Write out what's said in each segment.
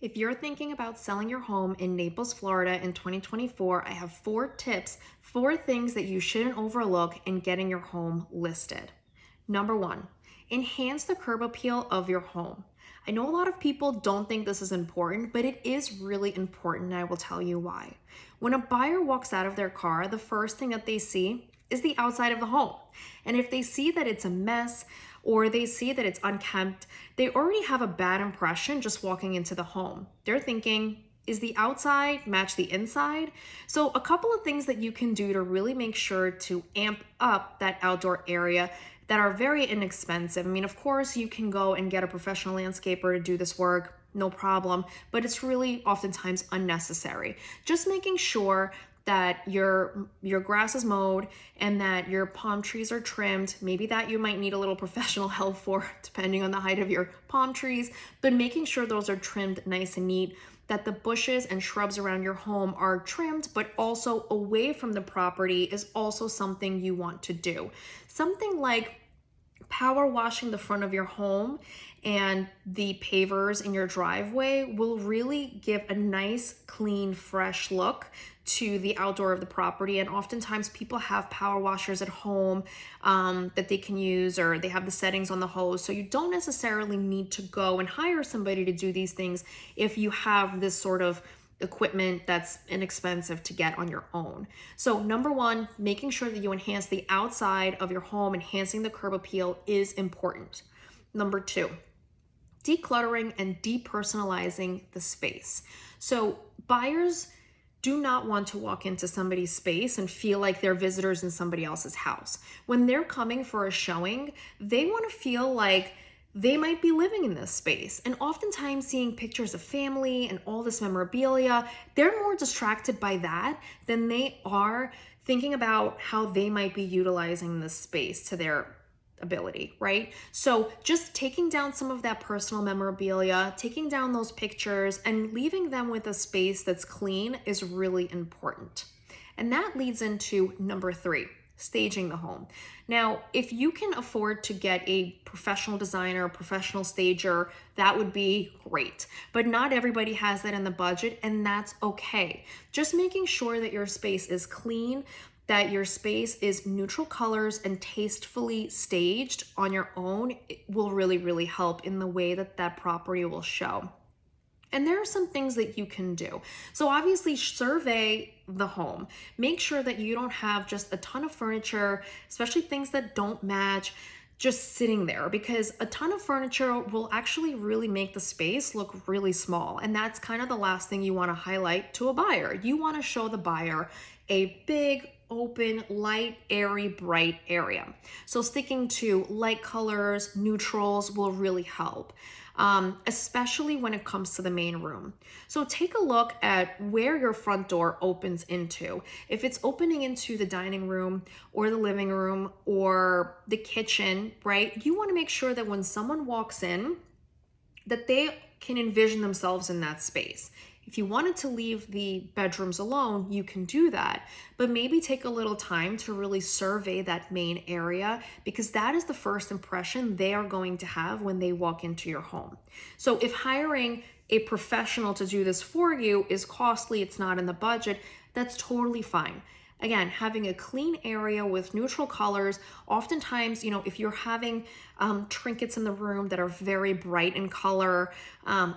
If you're thinking about selling your home in Naples, Florida in 2024, I have 4 tips, 4 things that you shouldn't overlook in getting your home listed. Number 1, enhance the curb appeal of your home. I know a lot of people don't think this is important, but it is really important, and I will tell you why. When a buyer walks out of their car, the first thing that they see is the outside of the home. And if they see that it's a mess or they see that it's unkempt, they already have a bad impression just walking into the home. They're thinking, is the outside match the inside? So a couple of things that you can do to really make sure to amp up that outdoor area that are very inexpensive. I mean, of course, you can go and get a professional landscaper to do this work, no problem, but it's really oftentimes unnecessary. Just making sure that your grass is mowed and that your palm trees are trimmed. Maybe that you might need a little professional help for, depending on the height of your palm trees, but making sure those are trimmed nice and neat, that the bushes and shrubs around your home are trimmed, but also away from the property is also something you want to do. Something like power washing the front of your home and the pavers in your driveway will really give a nice, clean, fresh look to the outdoor of the property. And oftentimes people have power washers at home that they can use, or they have the settings on the hose. So you don't necessarily need to go and hire somebody to do these things if you have this sort of equipment that's inexpensive to get on your own. So number 1, making sure that you enhance the outside of your home, enhancing the curb appeal is important. Number 2, decluttering and depersonalizing the space. So buyers do not want to walk into somebody's space and feel like they're visitors in somebody else's house. When they're coming for a showing, they want to feel like they might be living in this space. And oftentimes seeing pictures of family and all this memorabilia, they're more distracted by that than they are thinking about how they might be utilizing this space to their ability, right? So just taking down some of that personal memorabilia, taking down those pictures and leaving them with a space that's clean is really important. And that leads into number 3, staging the home. Now, if you can afford to get a professional designer, professional stager, that would be great. But not everybody has that in the budget, and that's okay. Just making sure that your space is clean, that your space is neutral colors and tastefully staged on your own, it will really, really help in the way that that property will show. And there are some things that you can do. So obviously survey the home. Make sure that you don't have just a ton of furniture, especially things that don't match, just sitting there, because a ton of furniture will actually really make the space look really small. And that's kind of the last thing you want to highlight to a buyer. You want to show the buyer a big, open, light, airy, bright area. So sticking to light colors, neutrals will really help. Especially when it comes to the main room. So take a look at where your front door opens into. If it's opening into the dining room or the living room or the kitchen, right? You want to make sure that when someone walks in, that they can envision themselves in that space. If you wanted to leave the bedrooms alone, you can do that, but maybe take a little time to really survey that main area, because that is the first impression they are going to have when they walk into your home. So if hiring a professional to do this for you is costly, it's not in the budget, that's totally fine. Again, having a clean area with neutral colors, oftentimes, if you're having trinkets in the room that are very bright in color,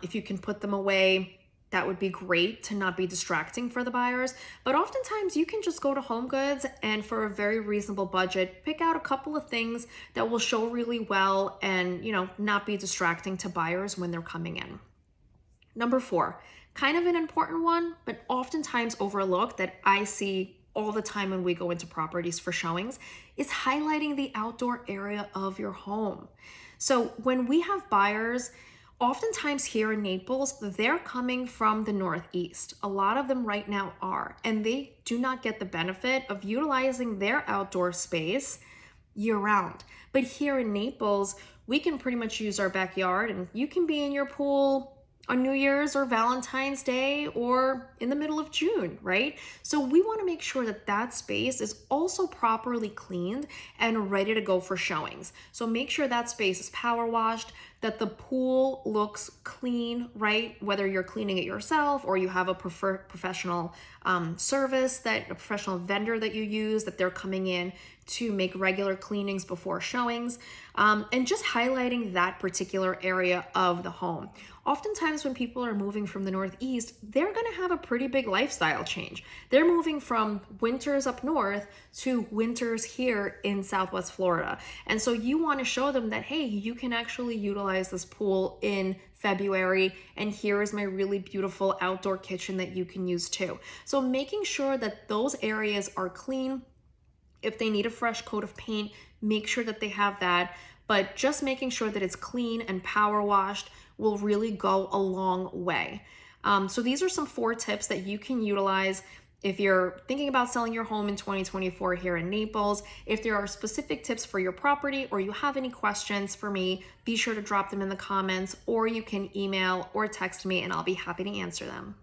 if you can put them away, that would be great to not be distracting for the buyers. But oftentimes you can just go to Home Goods and for a very reasonable budget, pick out a couple of things that will show really well and, not be distracting to buyers when they're coming in. Number 4, kind of an important one, but oftentimes overlooked that I see all the time when we go into properties for showings, is highlighting the outdoor area of your home. So when we have buyers, oftentimes here in Naples, they're coming from the Northeast. A lot of them right now are, and they do not get the benefit of utilizing their outdoor space year round. But here in Naples, we can pretty much use our backyard, and you can be in your pool on New Year's or Valentine's Day or in the middle of June, right? So we want to make sure that that space is also properly cleaned and ready to go for showings. So make sure that space is power washed, that the pool looks clean, right? Whether you're cleaning it yourself or you have a professional service, that a professional vendor that you use, that they're coming in to make regular cleanings before showings, and just highlighting that particular area of the home. Oftentimes when people are moving from the Northeast, they're going to have a pretty big lifestyle change. They're moving from winters up north to winters here in Southwest Florida. And so you want to show them that, hey, you can actually utilize this pool in February, and here is my really beautiful outdoor kitchen that you can use too. So making sure that those areas are clean. If they need a fresh coat of paint, make sure that they have that. But just making sure that it's clean and power washed will really go a long way. So these are some 4 tips that you can utilize if you're thinking about selling your home in 2024 here in Naples. If there are specific tips for your property or you have any questions for me, be sure to drop them in the comments, or you can email or text me and I'll be happy to answer them.